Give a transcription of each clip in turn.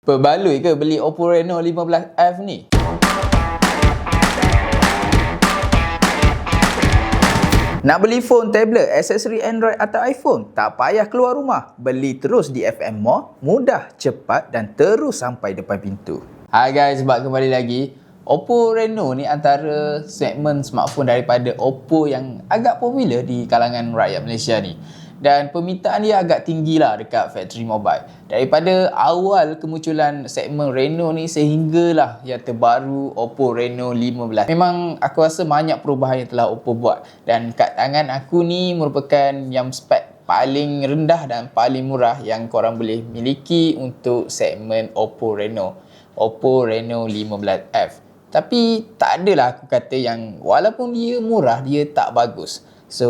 Perbaloi ke beli Oppo Reno 15F ni? Nak beli phone, tablet, aksesori Android atau iPhone? Tak payah keluar rumah. Beli terus di FM Mall, mudah, cepat dan terus sampai depan pintu. Hai guys, kembali lagi. Oppo Reno ni antara segmen smartphone daripada Oppo yang agak popular di kalangan rakyat Malaysia ni. Dan permintaan dia agak tinggi lah dekat factory mobile. Daripada awal kemunculan segmen Reno ni sehinggalah yang terbaru Oppo Reno 15. Memang aku rasa banyak perubahan yang telah Oppo buat. Dan kat tangan aku ni merupakan yang spek paling rendah dan paling murah yang korang boleh miliki untuk segmen Oppo Reno. Oppo Reno 15F. Tapi tak adalah aku kata yang walaupun dia murah, dia tak bagus. So,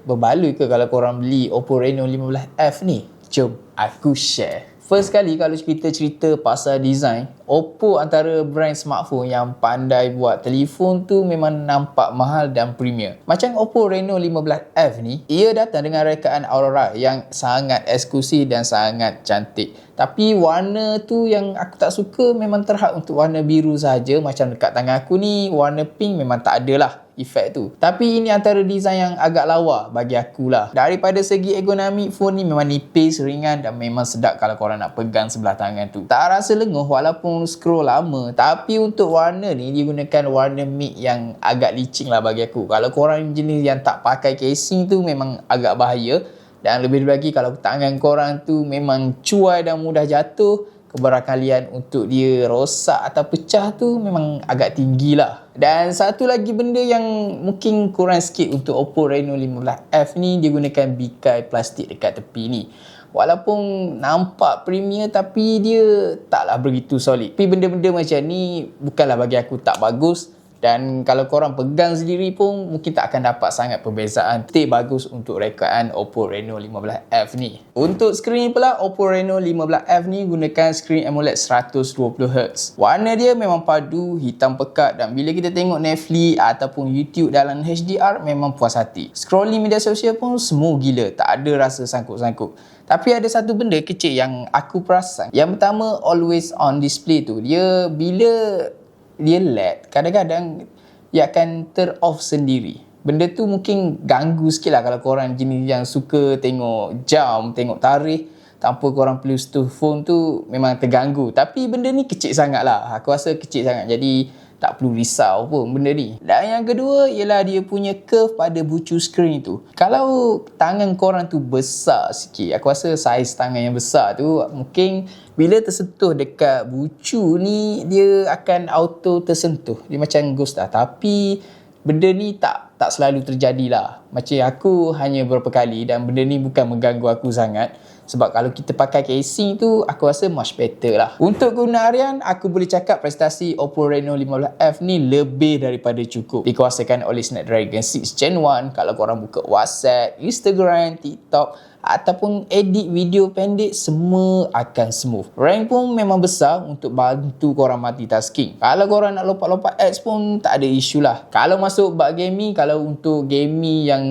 berbaloi ke kalau korang beli Oppo Reno 15F ni? Jom aku share. First kali kalau kita cerita pasal design, Oppo antara brand smartphone yang pandai buat telefon tu memang nampak mahal dan premier. Macam Oppo Reno 15F ni, ia datang dengan rekaan Aurora yang sangat eksklusif dan sangat cantik. Tapi warna tu yang aku tak suka memang terhad untuk warna biru saja. Macam dekat tangan aku ni, warna pink memang tak ada lah efek tu. Tapi ini antara design yang agak lawa bagi akulah. Daripada segi ergonomi, phone ni memang nipis, ringan dan memang sedap kalau korang nak pegang sebelah tangan tu. Tak rasa lenguh walaupun scroll lama. Tapi untuk warna ni, dia gunakan warna mid yang agak licin lah bagi aku. Kalau korang jenis yang tak pakai casing tu memang agak bahaya. Dan lebih lagi kalau tangan korang tu memang cuai dan mudah jatuh, keberkalian untuk dia rosak atau pecah tu memang agak tinggi lah. Dan satu lagi benda yang mungkin kurang sikit untuk Oppo Reno 15F ni, dia gunakan bingkai plastik dekat tepi ni. Walaupun nampak premier tapi dia taklah begitu solid. Tapi benda-benda macam ni bukanlah bagi aku tak bagus. Dan kalau korang pegang sendiri pun mungkin tak akan dapat sangat perbezaan. Itu bagus untuk rekaan Oppo Reno 15F ni. Untuk skrin pula, Oppo Reno 15F ni gunakan skrin AMOLED 120Hz. Warna dia memang padu, hitam pekat dan bila kita tengok Netflix ataupun YouTube dalam HDR memang puas hati. Scrolling media sosial pun smooth gila, tak ada rasa sangkut-sangkut. Tapi ada satu benda kecil yang aku perasan. Yang pertama, always on display tu. Dia bila dia LED, kadang-kadang dia akan turn off sendiri. Benda tu mungkin ganggu sikit lah kalau korang jenis yang suka tengok jam, tengok tarikh tanpa korang perlu stop phone tu, memang terganggu. Tapi benda ni kecil sangat lah. Aku rasa kecil sangat. Jadi tak perlu risau pun benda ni. Dan yang kedua ialah dia punya curve pada bucu skrin tu. Kalau tangan korang tu besar sikit, aku rasa saiz tangan yang besar tu mungkin bila tersentuh dekat bucu ni dia akan auto tersentuh. Dia macam ghost lah. Tapi benda ni tak selalu terjadilah. Macam aku hanya beberapa kali dan benda ni bukan mengganggu aku sangat. Sebab kalau kita pakai casing tu, aku rasa much better lah. Untuk guna harian, aku boleh cakap prestasi Oppo Reno 15F ni lebih daripada cukup. Dikuasakan oleh Snapdragon 6 Gen 1. Kalau korang buka WhatsApp, Instagram, TikTok ataupun edit video pendek, semua akan smooth. Rank pun memang besar untuk bantu korang multitasking. Kalau korang nak lompat-lompat apps pun tak ada isu lah. Kalau masuk bab gaming, kalau untuk gaming yang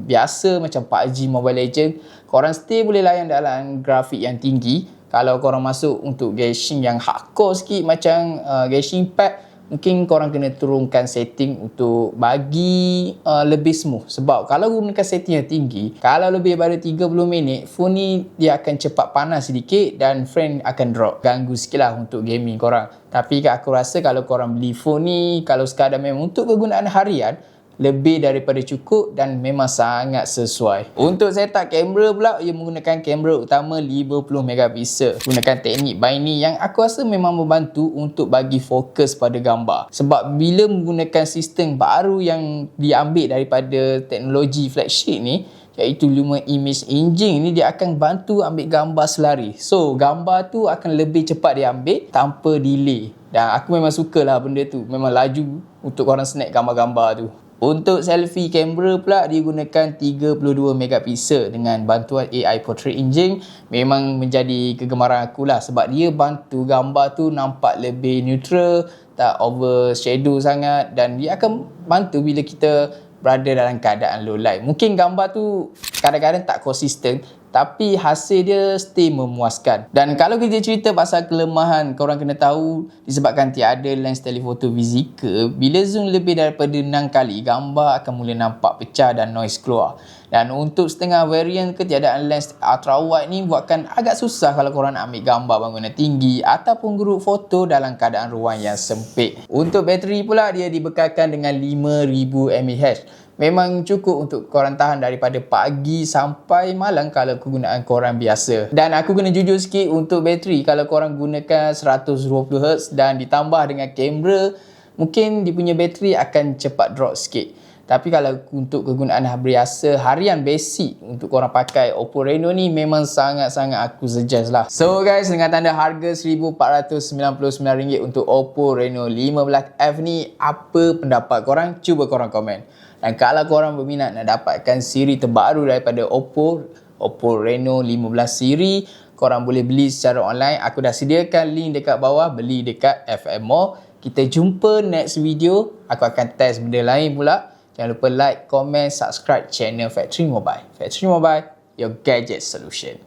biasa macam PUBG Mobile Legends, korang still boleh layan dalam grafik yang tinggi. Kalau korang masuk untuk gashing yang hardcore sikit macam gashing pack, mungkin korang kena turunkan setting untuk bagi lebih smooth. Sebab kalau gunakan setting yang tinggi, kalau lebih daripada 30 minit, phone ni dia akan cepat panas sedikit dan frame akan drop. Ganggu sikit lah untuk gaming korang. Tapi aku rasa kalau korang beli phone ni, kalau sekadar memang untuk kegunaan harian, lebih daripada cukup dan memang sangat sesuai. Untuk setup kamera pula, ia menggunakan kamera utama 50MP. Gunakan teknik binary yang aku rasa memang membantu untuk bagi fokus pada gambar. Sebab bila menggunakan sistem baru yang diambil daripada teknologi flagship ni, iaitu Luma Image Engine ni, dia akan bantu ambil gambar selari. So, gambar tu akan lebih cepat diambil tanpa delay. Dan aku memang sukalah benda tu. Memang laju untuk korang snap gambar-gambar tu. Untuk selfie kamera pula, dia gunakan 32MP dengan bantuan AI Portrait Engine. Memang menjadi kegemaran aku lah sebab dia bantu gambar tu nampak lebih neutral, tak over shadow sangat dan dia akan bantu bila kita berada dalam keadaan low light. Mungkin gambar tu kadang-kadang tak konsisten tapi hasil dia still memuaskan. Dan kalau kita cerita pasal kelemahan, korang kena tahu disebabkan tiada lens telefoto fizikal, bila zoom lebih daripada 6 kali, gambar akan mula nampak pecah dan noise keluar. Dan untuk setengah varian, ketiadaan lens ultra wide ni buatkan agak susah kalau korang nak ambil gambar bangunan tinggi ataupun grup foto dalam keadaan ruang yang sempit. Untuk bateri pula, dia dibekalkan dengan 5000 mAh. Memang cukup untuk korang tahan daripada pagi sampai malam kalau kegunaan korang biasa. Dan aku kena jujur sikit, untuk bateri kalau korang gunakan 120Hz dan ditambah dengan kamera, mungkin dia punya bateri akan cepat drop sikit. Tapi kalau untuk kegunaan biasa harian basic untuk korang pakai Oppo Reno ni, memang sangat-sangat aku suggest lah. So guys, dengan tanda harga RM1,499 untuk Oppo Reno 15F ni, apa pendapat korang? Cuba korang komen. Dan kalau korang berminat nak dapatkan siri terbaru daripada Oppo Reno 15 siri, korang boleh beli secara online. Aku dah sediakan link dekat bawah, beli dekat FM Mall. Kita jumpa next video. Aku akan test benda lain pula. Jangan lupa like, komen, subscribe channel Factory Mobile. Factory Mobile, your gadget solution.